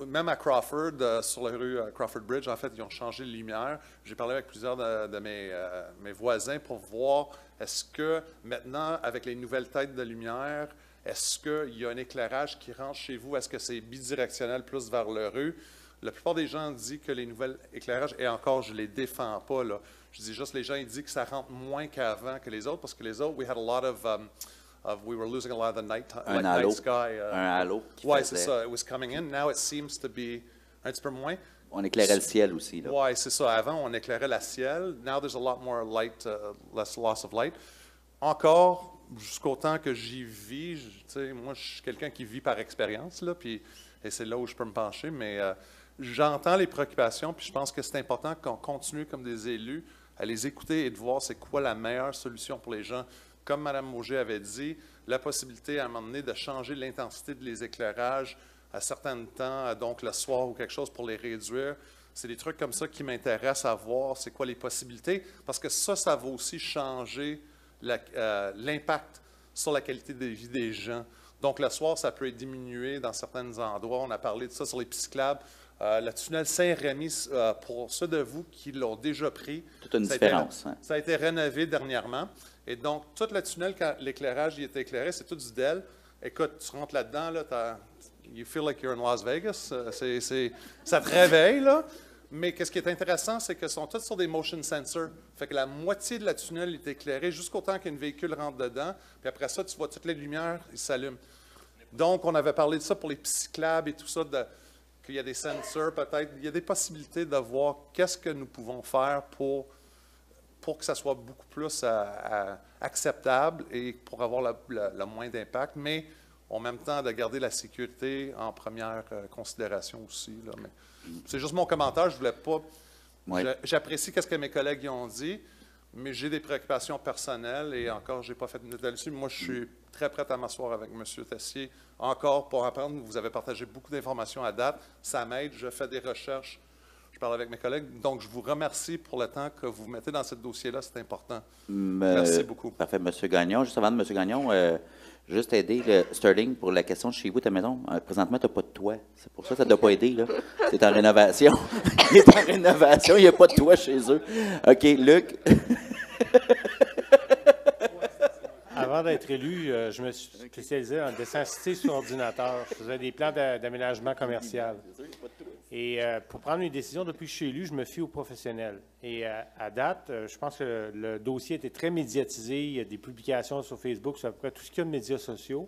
même à Crawford, sur la rue Crawford Bridge, en fait, ils ont changé les lumières. J'ai parlé avec plusieurs de mes voisins pour voir est-ce que maintenant, avec les nouvelles têtes de lumière, est-ce qu'il y a un éclairage qui rentre chez vous? Est-ce que c'est bidirectionnel plus vers la rue? La plupart des gens disent que les nouvelles éclairages, et encore, je ne les défends pas, là. Je dis juste, les gens, ils disent que ça rentre moins qu'avant que les autres, parce que les autres, we had a lot we were losing a lot of the night sky. Un halo. Oui, c'est ça. It was coming in. Now it seems to be un petit peu moins. On éclairait le ciel aussi, là. Oui, c'est ça. Avant, on éclairait le ciel. Now there's a lot more light, less loss of light. Encore, jusqu'au temps que j'y vis, moi, je suis quelqu'un qui vit par expérience, là, et c'est là où je peux me pencher, mais j'entends les préoccupations, puis je pense que c'est important qu'on continue comme des élus à les écouter et de voir c'est quoi la meilleure solution pour les gens. Comme Mme Mauger avait dit, la possibilité à un moment donné de changer l'intensité des éclairages à certains temps, donc le soir ou quelque chose pour les réduire, c'est des trucs comme ça qui m'intéressent à voir c'est quoi les possibilités, parce que ça va aussi changer l'impact sur la qualité de vie des gens. Donc le soir, ça peut être diminué dans certains endroits. On a parlé de ça sur les pistes cyclables. Le tunnel Saint-Rémy, pour ceux de vous qui l'ont déjà pris, toute une différence. Ça a été rénové dernièrement. Et donc, tout le tunnel, quand l'éclairage y était éclairé, c'est tout du DEL. Écoute, tu rentres là-dedans, là, you feel like you're in Las Vegas. Ça te réveille, là. Mais qu'est-ce qui est intéressant, c'est qu'ils sont tous sur des motion sensors. Fait que la moitié de la tunnel est éclairée jusqu'au temps qu'un véhicule rentre dedans. Puis après ça, tu vois toutes les lumières, ils s'allument. Donc, on avait parlé de ça pour les cyclables et tout ça, qu'il y a des sensors peut-être. Il y a des possibilités de voir qu'est-ce que nous pouvons faire pour que ça soit beaucoup plus acceptable et pour avoir le moins d'impact. Mais en même temps de garder la sécurité en première considération aussi. Là. Mais c'est juste mon commentaire, je voulais pas... J'apprécie ce que mes collègues y ont dit, mais j'ai des préoccupations personnelles et encore, je n'ai pas fait de note là-dessus. Moi, je suis très prête à m'asseoir avec M. Tessier encore pour apprendre. Vous avez partagé beaucoup d'informations à date. Ça m'aide. Je fais des recherches. Je parle avec mes collègues. Donc, je vous remercie pour le temps que vous mettez dans ce dossier-là. C'est important. Merci beaucoup. Parfait. M. Gagnon, juste avant de M. Gagnon, juste aider Sterling pour la question de chez vous, ta maison. Présentement, tu n'as pas de toit. C'est pour ça que ça ne t'a pas aidé. C'est en rénovation. Il est en rénovation. Il n'y a pas de toit chez eux. OK, Luc. Avant d'être élu, je me suis spécialisé en dessin assisté sur ordinateur. Je faisais des plans d'aménagement commercial. Et pour prendre une décision, depuis que je suis élu, je me fie aux professionnels. Et à date, je pense que le dossier était très médiatisé. Il y a des publications sur Facebook, sur à peu près tout ce qu'il y a de médias sociaux.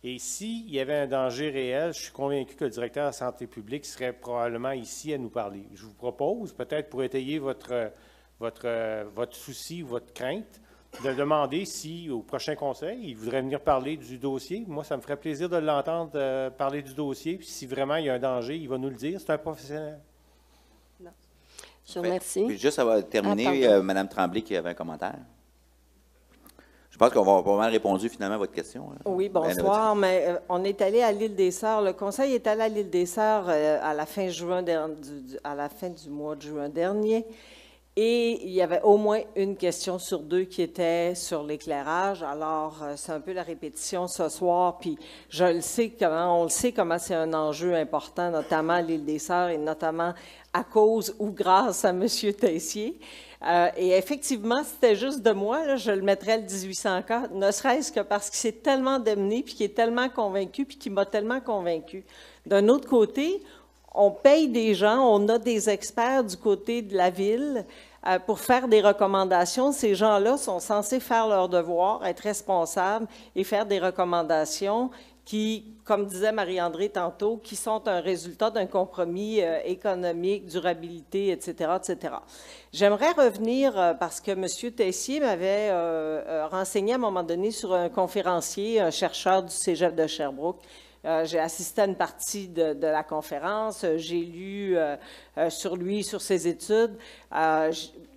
Et s'il y avait un danger réel, je suis convaincu que le directeur de la santé publique serait probablement ici à nous parler. Je vous propose, peut-être pour étayer votre souci ou votre crainte, de demander si, au prochain conseil, il voudrait venir parler du dossier. Moi, ça me ferait plaisir de l'entendre parler du dossier. Puis si vraiment il y a un danger, il va nous le dire. C'est un professionnel. Non. Je vous remercie. Puis juste avant de terminer, Mme Tremblay qui avait un commentaire. Je pense qu'on va avoir pas mal répondu finalement à votre question. Oui, bonsoir. Mais on est allé à l'île des Sœurs. Le conseil est allé à l'île des Sœurs à la fin du mois de juin dernier. Et il y avait au moins une question sur deux qui était sur l'éclairage. Alors, c'est un peu la répétition ce soir. Puis, on le sait comment c'est un enjeu important, notamment à l'île des Sœurs et notamment à cause ou grâce à M. Tessier. Et effectivement, si c'était juste de moi, là, je le mettrais le 1804, ne serait-ce que parce qu'il s'est tellement démené, puis qu'il est tellement convaincu, puis qu'il m'a tellement convaincu. D'un autre côté, on paye des gens, on a des experts du côté de la ville pour faire des recommandations. Ces gens-là sont censés faire leur devoir, être responsables et faire des recommandations qui, comme disait Marie-André tantôt, qui sont un résultat d'un compromis économique, durabilité, etc., etc. J'aimerais revenir, parce que M. Tessier m'avait renseigné à un moment donné sur un conférencier, un chercheur du Cégep de Sherbrooke. J'ai assisté à une partie de la conférence, j'ai lu sur lui, sur ses études,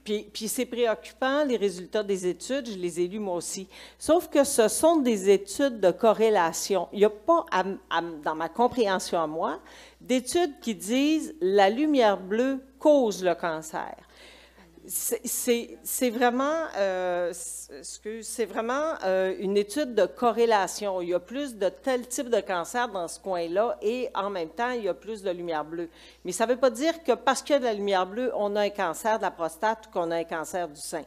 puis c'est préoccupant, les résultats des études, je les ai lus moi aussi. Sauf que ce sont des études de corrélation. Il n'y a pas, dans ma compréhension à moi, d'études qui disent la lumière bleue cause le cancer. C'est vraiment une étude de corrélation. Il y a plus de tel type de cancer dans ce coin-là et en même temps, il y a plus de lumière bleue. Mais ça ne veut pas dire que parce qu'il y a de la lumière bleue, on a un cancer de la prostate ou qu'on a un cancer du sein.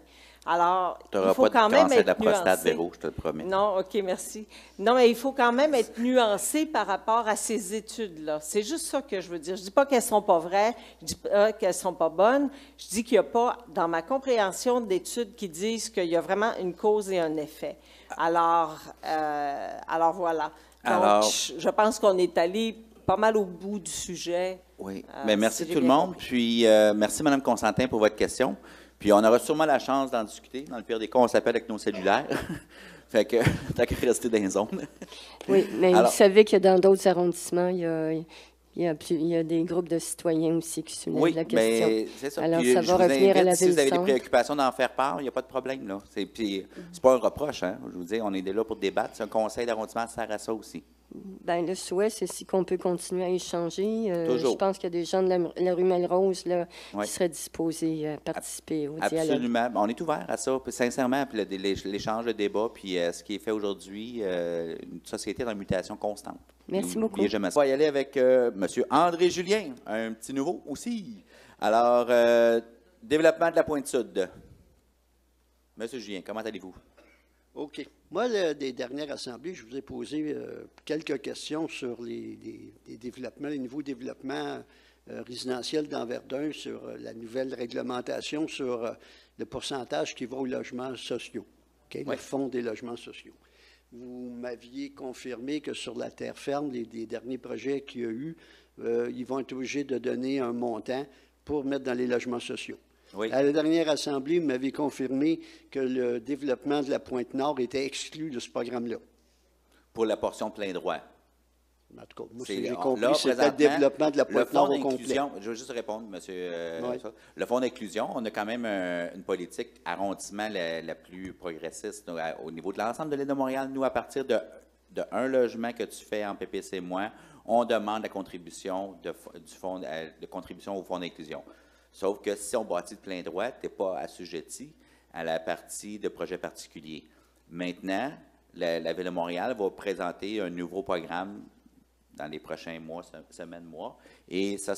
Alors, il faut quand même être nuancé. Tu n'auras pas de cancer de la prostate, Véro, je te le promets. Non, OK, merci. Non, mais il faut quand même être nuancé par rapport à ces études-là. C'est juste ça que je veux dire. Je ne dis pas qu'elles ne sont pas vraies, je ne dis pas qu'elles ne sont pas bonnes. Je dis qu'il n'y a pas, dans ma compréhension, d'études qui disent qu'il y a vraiment une cause et un effet. Alors voilà. Donc, je pense qu'on est allé pas mal au bout du sujet. Oui, mais merci tout le monde. Puis, merci, Mme Constantin, pour votre question. Puis, on aura sûrement la chance d'en discuter. Dans le pire des cas, on s'appelle avec nos cellulaires. Fait que, t'as qu'à rester dans les zones. Oui, mais vous savez que dans d'autres arrondissements, il y a des groupes de citoyens aussi qui soulèvent la question. Oui, mais c'est ça. Alors, puis, ça va revenir à la ville-centre. Si vous avez des préoccupations d'en faire part, il n'y a pas de problème, là. Puis, c'est pas un reproche, hein. Je vous dis, on est là pour débattre. C'est un conseil d'arrondissement, ça sert à ça aussi. Bien, le souhait, c'est si qu'on peut continuer à échanger. Je pense qu'il y a des gens de la rue Melrose là, qui seraient disposés à participer au dialogue. Absolument. On est ouvert à ça. Puis, sincèrement, puis l'échange, le débat, puis ce qui est fait aujourd'hui, une société en mutation constante. Merci beaucoup. On va y aller avec M. André Julien, un petit nouveau aussi. Alors, développement de la Pointe-Sud. M. Julien, comment allez-vous? OK. Moi, des dernières assemblées, je vous ai posé quelques questions sur les développements, les nouveaux développements résidentiels dans Verdun, sur la nouvelle réglementation, sur le pourcentage qui va aux logements sociaux, okay? Le fonds des logements sociaux. Vous m'aviez confirmé que sur la terre ferme, les derniers projets qu'il y a eu, ils vont être obligés de donner un montant pour mettre dans les logements sociaux. Oui. À la dernière assemblée, vous m'avez confirmé que le développement de la Pointe-Nord était exclu de ce programme-là. pour la portion de plein droit. En tout cas, moi, C'est- ce que j'ai là, compris, c'était le présentement, développement de la Le Pointe-Nord fonds au complet. d'inclusion, je veux juste répondre, monsieur. Oui. Ça. Le fonds d'inclusion, on a quand même une politique arrondissement la plus progressiste au niveau de l'ensemble de l'île de Montréal. Nous, à partir de un logement que tu fais en PPC moins, on demande la contribution du fonds de contribution au fonds d'inclusion. Sauf que si on bâtit de plein droit, tu n'es pas assujetti à la partie de projet particulier. Maintenant, la Ville de Montréal va présenter un nouveau programme dans les prochains mois, semaines, mois, et ça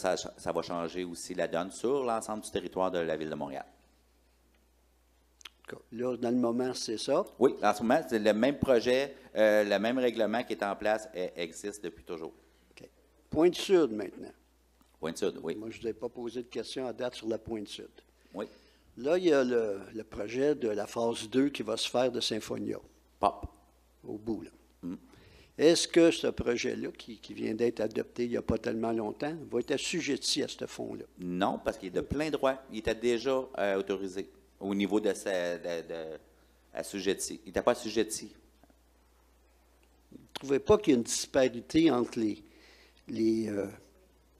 va changer aussi la donne sur l'ensemble du territoire de la Ville de Montréal. Là, dans le moment, c'est ça. Oui, en ce moment, c'est le même projet, le même règlement qui est en place existe depuis toujours. OK. Pointe-Sud, maintenant. Pointe-Sud, oui. Moi, je ne vous ai pas posé de questions à date sur la Pointe-Sud. Oui. Là, il y a le projet de la phase 2 qui va se faire de Symphonia, Pop. au bout, là. Mm. Est-ce que ce projet-là, qui vient d'être adopté il n'y a pas tellement longtemps, va être assujetti à ce fonds-là? Non, parce qu'il est de plein droit. Il était déjà autorisé au niveau de assujetti. Il n'était pas assujetti. Vous ne trouvez pas qu'il y a une disparité entre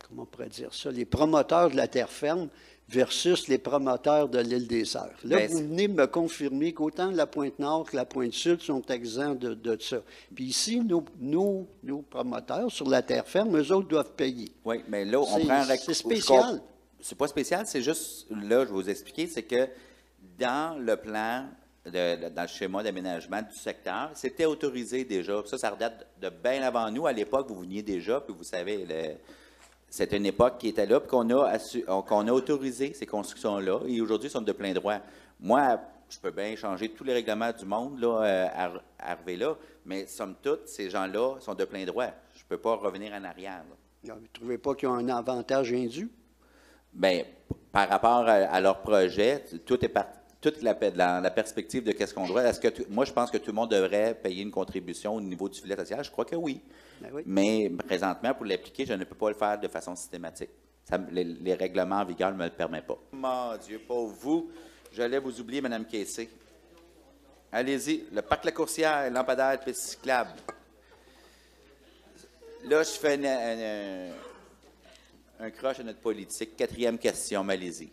comment on pourrait dire ça, les promoteurs de la terre ferme versus les promoteurs de l'île des Sœurs? Là, Ben, vous venez me confirmer qu'autant la Pointe-Nord que la Pointe-Sud sont exempts de ça. Puis ici, nos promoteurs sur la terre ferme, eux autres doivent payer. Oui, mais là, on C'est- prend c'est spécial. C'est pas spécial, c'est juste, là, je vais vous expliquer, c'est que dans le plan, dans le schéma d'aménagement du secteur, c'était autorisé déjà. Ça redate de bien avant nous. À l'époque, vous veniez déjà, puis vous savez, c'est une époque qui était là, puis qu'on a autorisé ces constructions-là, et aujourd'hui, ils sont de plein droit. Moi, je peux bien changer tous les règlements du monde là, à arriver là, mais somme toute, ces gens-là sont de plein droit. Je ne peux pas revenir en arrière. Là. Vous ne trouvez pas qu'ils ont un avantage indu? Bien, par rapport à leur projet, tout est toute la perspective de qu'est-ce qu'on doit. Moi, je pense que tout le monde devrait payer une contribution au niveau du filet social. Je crois que oui. Ben oui. Mais présentement, pour l'appliquer, je ne peux pas le faire de façon systématique. Les règlements en vigueur ne me le permettent pas. Mon Dieu, pauvre vous. J'allais vous oublier, Mme Casey. Allez-y. Le parc La Coursière, lampadaire, piste cyclable. Là, je fais un croche à notre politique. 4e question, allez-y.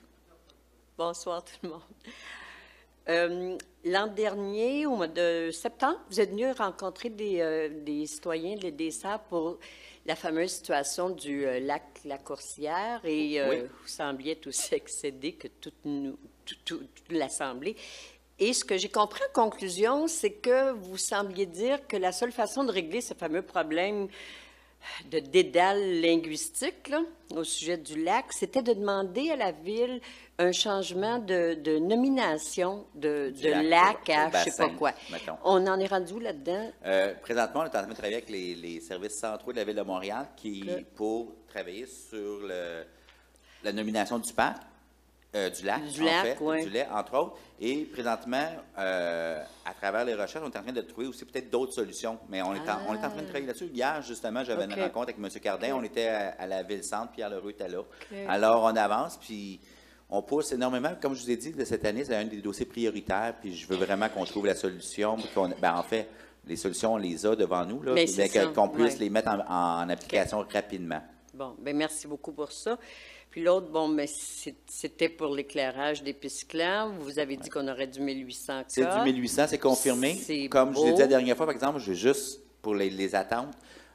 Bonsoir tout le monde. L'an dernier, au mois de septembre, vous êtes venu rencontrer des citoyens de l'île des Sœurs pour la fameuse situation du lac La Coursière et Oui. vous sembliez être aussi excédé que toute l'Assemblée. Et ce que j'ai compris en conclusion, c'est que vous sembliez dire que la seule façon de régler ce fameux problème de dédale linguistique là, au sujet du lac, c'était de demander à la Ville un changement de nomination de lac à je ne sais pas quoi. Mettons. On en est rendu où là-dedans? Présentement, on est en train de travailler avec les services centraux de la Ville de Montréal pour travailler sur la nomination du parc, du lac, ouais. du lait, entre autres. Et présentement, à travers les recherches, on est en train de trouver aussi peut-être d'autres solutions. Mais on est en train de travailler là-dessus. Hier, justement, j'avais une rencontre avec M. Cardin. On était à la Ville-Centre, Pierre-Leroux était là. Alors, on avance, puis on pousse énormément. Comme je vous ai dit, de cette année, c'est un des dossiers prioritaires, puis je veux vraiment qu'on trouve la solution. En fait, les solutions, on les a devant nous, là, Mais mais qu'on puisse ouais. les mettre en application rapidement. Bon, bien, merci beaucoup pour ça. Puis l'autre, bon, mais c'était pour l'éclairage des pistes cyclables. Vous avez dit qu'on aurait du 1800 cas. C'est du 1800, c'est confirmé. C'est Comme je l'ai dit la beau. dernière fois, par exemple, je vais juste, pour les attentes,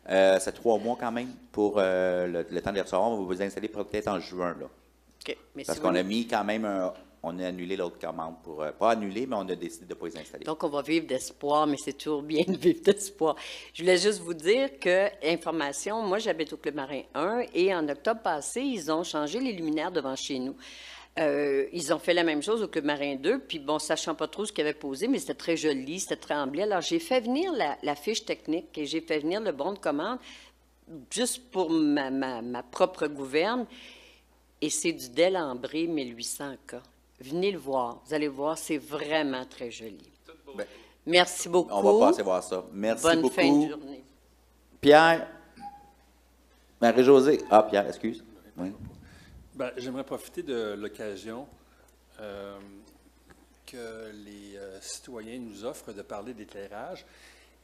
c'est 3 mois quand même pour le temps de les recevoir. On va vous installer peut-être en juin, là. OK. Mais Parce si qu'on vous- a mis quand même, on a annulé l'autre commande pour, pas annulé, mais on a décidé de ne pas les installer. Donc, on va vivre d'espoir, mais c'est toujours bien de vivre d'espoir. Je voulais juste vous dire que, information, moi, j'habite au Club Marin 1 et en octobre passé, ils ont changé les luminaires devant chez nous. Ils ont fait la même chose au Club Marin 2, puis bon, sachant pas trop ce qu'ils avaient posé, mais c'était très joli, c'était très emblé. Alors, j'ai fait venir la fiche technique et j'ai fait venir le bon de commande juste pour ma propre gouverne. Et c'est du Dell Ambré 1800K. Venez le voir. Vous allez voir, c'est vraiment très joli. Ben, Merci beaucoup. on va passer voir ça. Merci Bonne beaucoup. fin de journée. Pierre, Marie-Josée. Ah, Pierre, excuse. Oui. Ben, j'aimerais profiter de l'occasion que les citoyens nous offrent de parler d'éclairage.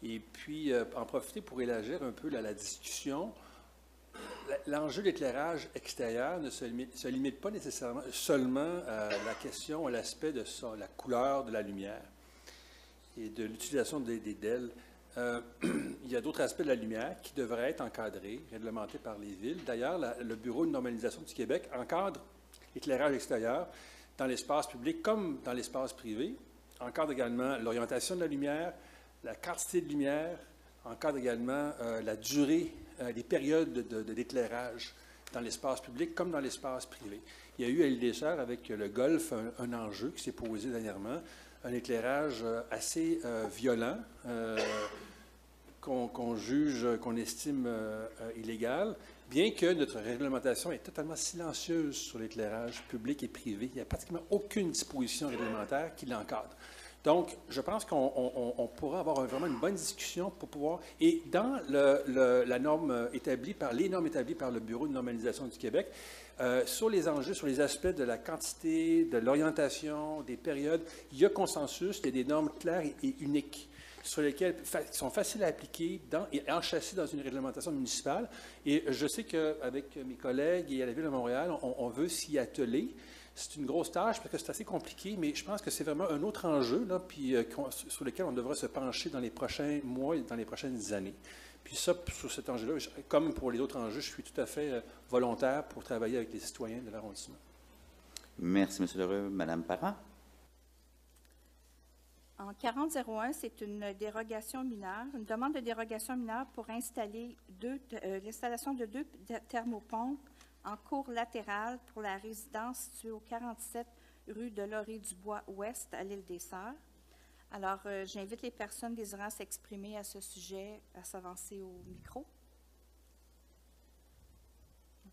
et puis en profiter pour élargir un peu la discussion. L'enjeu de l'éclairage extérieur ne se limite pas nécessairement seulement à la question, à l'aspect de la couleur de la lumière et de l'utilisation des DEL. Il y a d'autres aspects de la lumière qui devraient être encadrés, réglementés par les villes. D'ailleurs, le Bureau de normalisation du Québec encadre l'éclairage extérieur dans l'espace public comme dans l'espace privé, encadre également l'orientation de la lumière, la quantité de lumière, encadre également la durée, les périodes d'éclairage dans l'espace public comme dans l'espace privé. Il y a eu à l'île-des-Sœurs, avec le golf, un enjeu qui s'est posé dernièrement, un éclairage assez violent, qu'on juge, qu'on estime illégal, bien que notre réglementation est totalement silencieuse sur l'éclairage public et privé. Il n'y a pratiquement aucune disposition réglementaire qui l'encadre. Donc, je pense qu'on pourra avoir vraiment une bonne discussion pour pouvoir... Et dans la norme établie les normes établies par le Bureau de normalisation du Québec, sur les enjeux, sur les aspects de la quantité, de l'orientation, des périodes, il y a consensus, il y a des normes claires et uniques sur lesquelles qui sont faciles à appliquer et enchâssées dans une réglementation municipale. Et je sais qu'avec mes collègues et à la Ville de Montréal, on veut s'y atteler. C'est une grosse tâche parce que c'est assez compliqué, mais je pense que c'est vraiment un autre enjeu là, puis, sur lequel on devrait se pencher dans les prochains mois et dans les prochaines années. Puis ça, sur cet enjeu-là, comme pour les autres enjeux, je suis tout à fait volontaire pour travailler avec les citoyens de l'arrondissement. Merci, M. Lheureux. Mme Parent? En 4001, c'est une dérogation mineure, une demande de dérogation mineure pour installer l'installation de 2 thermopompes en cour latérale pour la résidence située au 47 rue de Laurier-du-Bois-Ouest à l'Île-des-Sœurs. Alors, j'invite les personnes désirant s'exprimer à ce sujet à s'avancer au micro.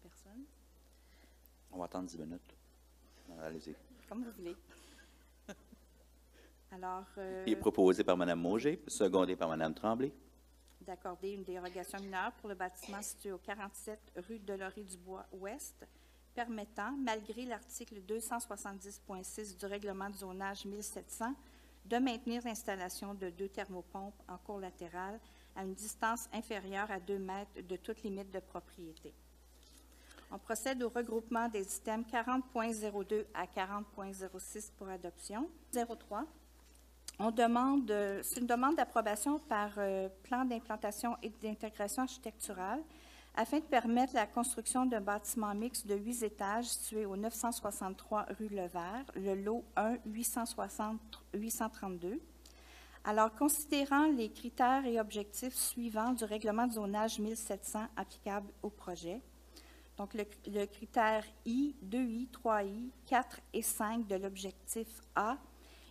Personne? On va attendre 10 minutes. Allez-y. Comme vous voulez. Alors, Il est proposé par Mme Mauger, secondé par Mme Tremblay. D'accorder une dérogation mineure pour le bâtiment situé au 47 rue de Laurier-du-Bois-Ouest, permettant, malgré l'article 270.6 du règlement de zonage 1700, de maintenir l'installation de 2 thermopompes en cour latérale à une distance inférieure à 2 mètres de toute limite de propriété. On procède au regroupement des items 40.02 à 40.06 pour adoption. 03. C'est une demande d'approbation par plan d'implantation et d'intégration architecturale afin de permettre la construction d'un bâtiment mixte de 8 étages situé au 963 rue Levert, le lot 1 832. Alors, considérant les critères et objectifs suivants du règlement de zonage 1700 applicable au projet, donc le critère I, 2I, 3I, 4 et 5 de l'objectif A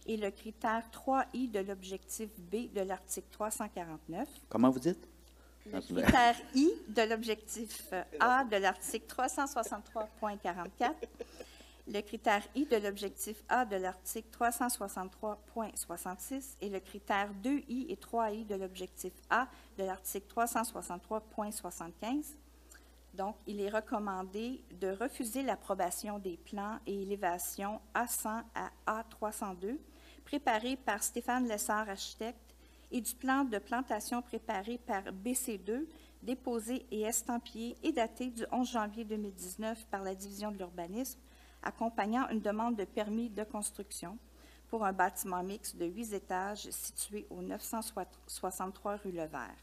et le critère 3I de l'objectif B de l'article 349. Comment vous dites? Le critère I de l'objectif A de l'article 363.44. Le critère I de l'objectif A de l'article 363.66 et le critère 2I et 3I de l'objectif A de l'article 363.75. Donc, il est recommandé de refuser l'approbation des plans et élévations A100 à A302 préparés par Stéphane Lessard, architecte, et du plan de plantation préparé par BC2, déposé et estampillé et daté du 11 janvier 2019 par la Division de l'urbanisme, accompagnant une demande de permis de construction pour un bâtiment mixte de 8 étages situé au 963 rue Levert.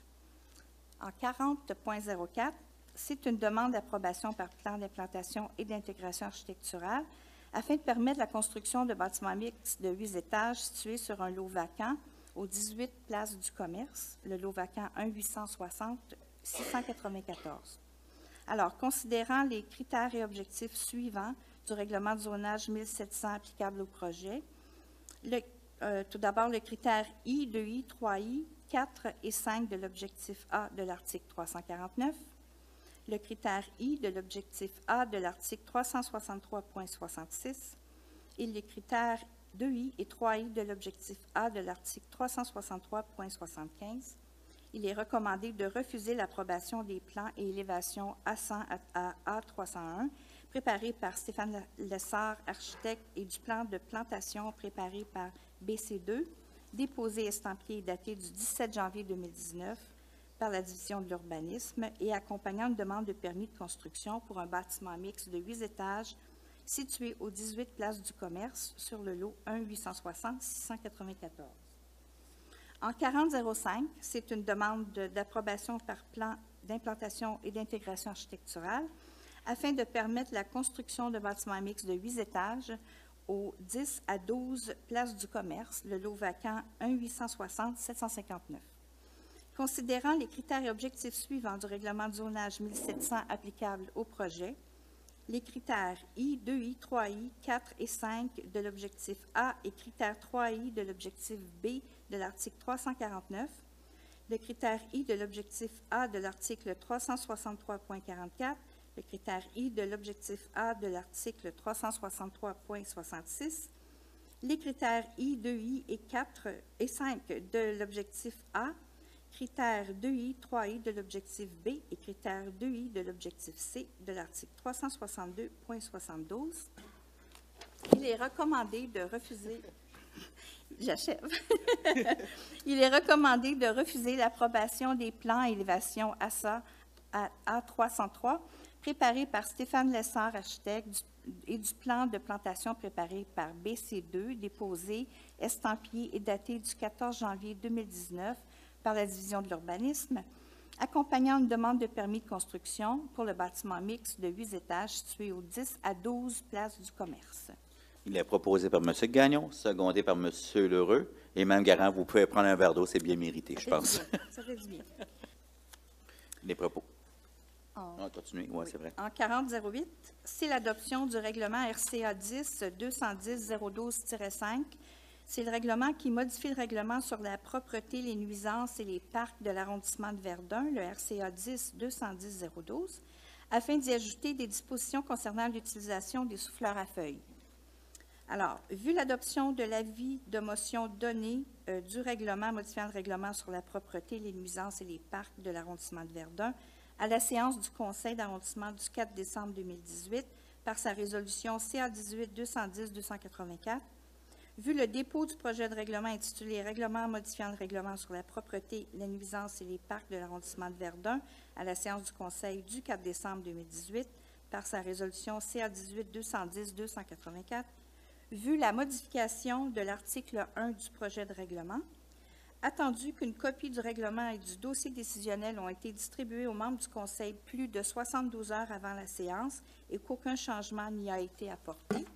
En 40.04, c'est une demande d'approbation par plan d'implantation et d'intégration architecturale afin de permettre la construction de bâtiments mixtes de 8 étages situés sur un lot vacant au 18 Place du Commerce, le lot vacant 1-860-694. Alors, considérant les critères et objectifs suivants du règlement de zonage 1700 applicable au projet, tout d'abord le critère I, 2I, 3I, 4 et 5 de l'objectif A de l'article 349, le critère I de l'objectif A de l'article 363.66 et les critères 2I et 3I de l'objectif A de l'article 363.75. Il est recommandé de refuser l'approbation des plans et élévations A100 à A301 préparés par Stéphane Lessard, architecte, et du plan de plantation préparé par BC2, déposé, estampillé et daté du 17 janvier 2019 par la Division de l'urbanisme et accompagnant une demande de permis de construction pour un bâtiment mixte de 8 étages situé au 18 Place du Commerce sur le lot 1-860-694. En 4005, c'est une demande d'approbation par plan d'implantation et d'intégration architecturale afin de permettre la construction de bâtiments mixtes de 8 étages au 10 à 12 Place du Commerce, le lot vacant 1-860-759. Considérant les critères et objectifs suivants du règlement de zonage 1700 applicable au projet, les critères I, 2I, 3I, 4 et 5 de l'objectif A et critères 3I de l'objectif B de l'article 349, le critère I de l'objectif A de l'article 363.44, le critère I de l'objectif A de l'article 363.66, les critères I, 2I et 4 et 5 de l'objectif A, critères 2I, 3I de l'objectif B et critères 2I de l'objectif C de l'article 362.72. Il est recommandé de refuser... J'achève. Il est recommandé de refuser l'approbation des plans à élévation ASA A303 préparés par Stéphane Lessard, architecte, et du plan de plantation préparé par BC2, déposé, estampillé et daté du 14 janvier 2019 par la Division de l'urbanisme, accompagnant une demande de permis de construction pour le bâtiment mixte de 8 étages situé au 10 à 12 Place du Commerce. Il est proposé par M. Gagnon, secondé par M. Lheureux. Et Mme Garand, vous pouvez prendre un verre d'eau, c'est bien mérité, je pense. Ça fait du bien. Les propos. Continuez, oui, c'est vrai. En 4008, c'est l'adoption du règlement RCA 10-210-012-5. C'est le règlement qui modifie le règlement sur la propreté, les nuisances et les parcs de l'arrondissement de Verdun, le RCA 10-210-012, afin d'y ajouter des dispositions concernant l'utilisation des souffleurs à feuilles. Alors, vu l'adoption de l'avis de motion donné du règlement modifiant le règlement sur la propreté, les nuisances et les parcs de l'arrondissement de Verdun, à la séance du Conseil d'arrondissement du 4 décembre 2018 par sa résolution CA 18-210-284, vu le dépôt du projet de règlement intitulé « Règlement modifiant le règlement sur la propreté, les nuisances et les parcs de l'arrondissement de Verdun » à la séance du Conseil du 4 décembre 2018 par sa résolution CA 18-210-284, vu la modification de l'article 1 du projet de règlement, attendu qu'une copie du règlement et du dossier décisionnel ont été distribués aux membres du Conseil plus de 72 heures avant la séance et qu'aucun changement n'y a été apporté,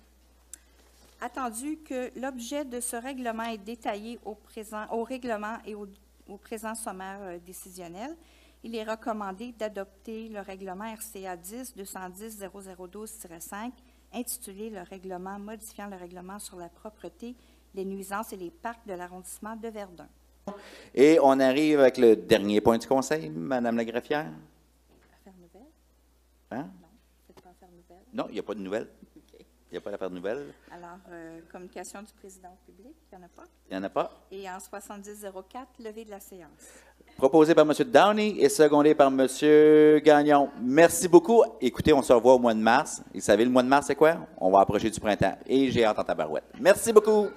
attendu que l'objet de ce règlement est détaillé au règlement et au présent sommaire décisionnel, il est recommandé d'adopter le règlement RCA 10-210-0012-5 intitulé « Le règlement modifiant le règlement sur la propreté, les nuisances et les parcs de l'arrondissement de Verdun ». Et on arrive avec le dernier point du Conseil, Mme la greffière. Affaire nouvelle? Hein? Non, c'est pas affaire nouvelle. Non, il n'y a pas de nouvelles. Okay. Il n'y a pas d'affaire de nouvelles. Alors, communication du président public, il n'y en a pas. Il n'y en a pas. Et en 7004, levée de la séance. Proposé par M. Downey et secondé par M. Gagnon. Merci beaucoup. Écoutez, on se revoit au mois de mars. Et vous savez, le mois de mars, c'est quoi? On va approcher du printemps. Et j'ai hâte en tabarouette. Merci beaucoup.